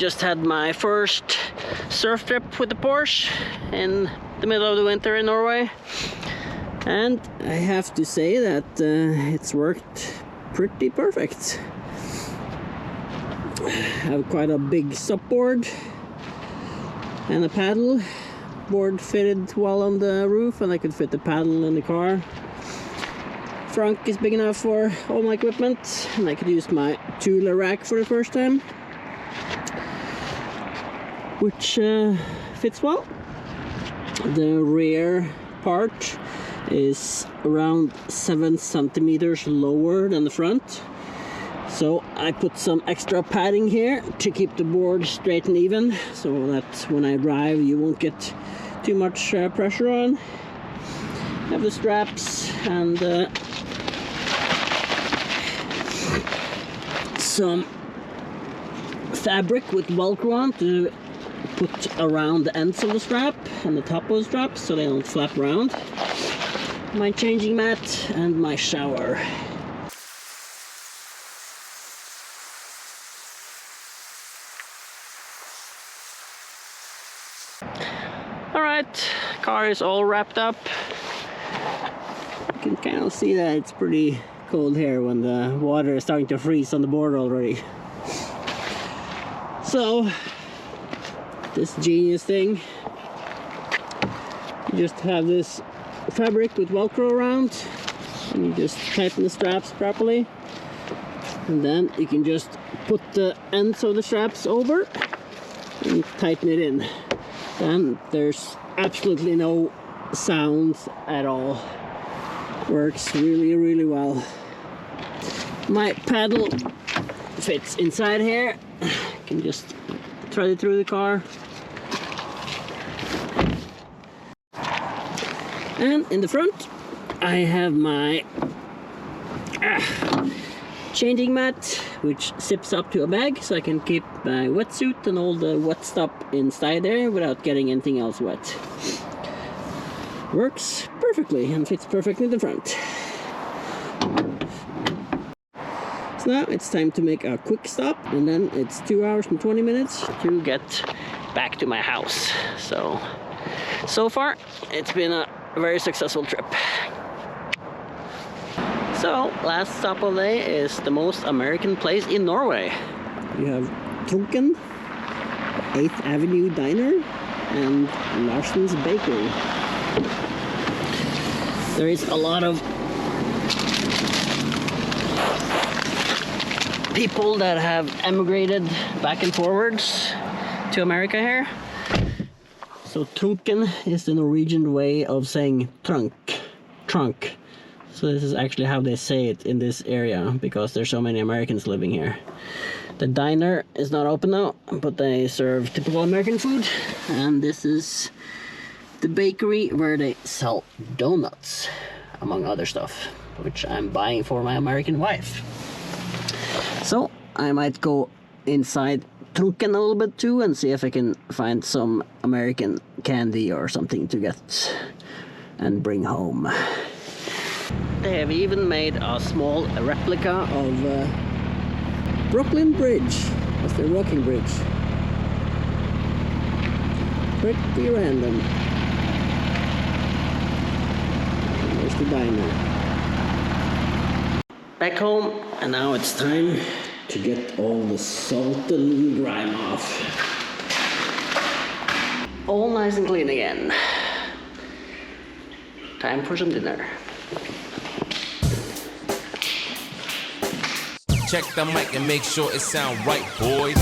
just had my first surf trip with the Porsche in the middle of the winter in Norway. And I have to say that it's worked pretty perfect. I have quite a big supboard and a paddle board fitted well on the roof, and I could fit the paddle in the car. Trunk is big enough for all my equipment, and I could use my tool rack for the first time, which fits well. The rear part is around 7 centimeters lower than the front, so I put some extra padding here to keep the board straight and even, so that when I drive you won't get too much pressure on. Have the straps and some fabric with Velcro on to put around the ends of the strap and the top of the strap so they don't flap around. My changing mat and my shower. Alright, car is all wrapped up. You can kind of see that it's pretty cold here when the water is starting to freeze on the board already. So, this genius thing, you just have this fabric with Velcro around, and you just tighten the straps properly, and then you can just put the ends of the straps over and tighten it in. Then there's absolutely no sounds at all. Works really well. My paddle fits inside here. I can just thread it through the car. And in the front I have my changing mat, which zips up to a bag so I can keep my wetsuit and all the wet stuff inside there without getting anything else wet. Works perfectly and fits perfectly in the front. So now it's time to make a quick stop, and then it's 2 hours and 20 minutes to get back to my house. So far it's been a very successful trip. So, last stop of the day is the most American place in Norway. You have Trunken, 8th Avenue Diner, and Larsens Bakery. There is a lot of people that have emigrated back and forwards to America here. So Trunken is the Norwegian way of saying trunk. So this is actually how they say it in this area, because there's so many Americans living here. The diner is not open now, but they serve typical American food. And this is the bakery where they sell donuts, among other stuff, which I'm buying for my American wife. So I might go inside Trunken a little bit too and see if I can find some American candy or something to get and bring home. They have even made a small replica of Brooklyn Bridge. That's the walking bridge. Pretty random. And there's the diner. Back home, and now it's time to get all the salt and grime off. All nice and clean again. Time for some dinner. Check the mic and make sure it sound right, boys.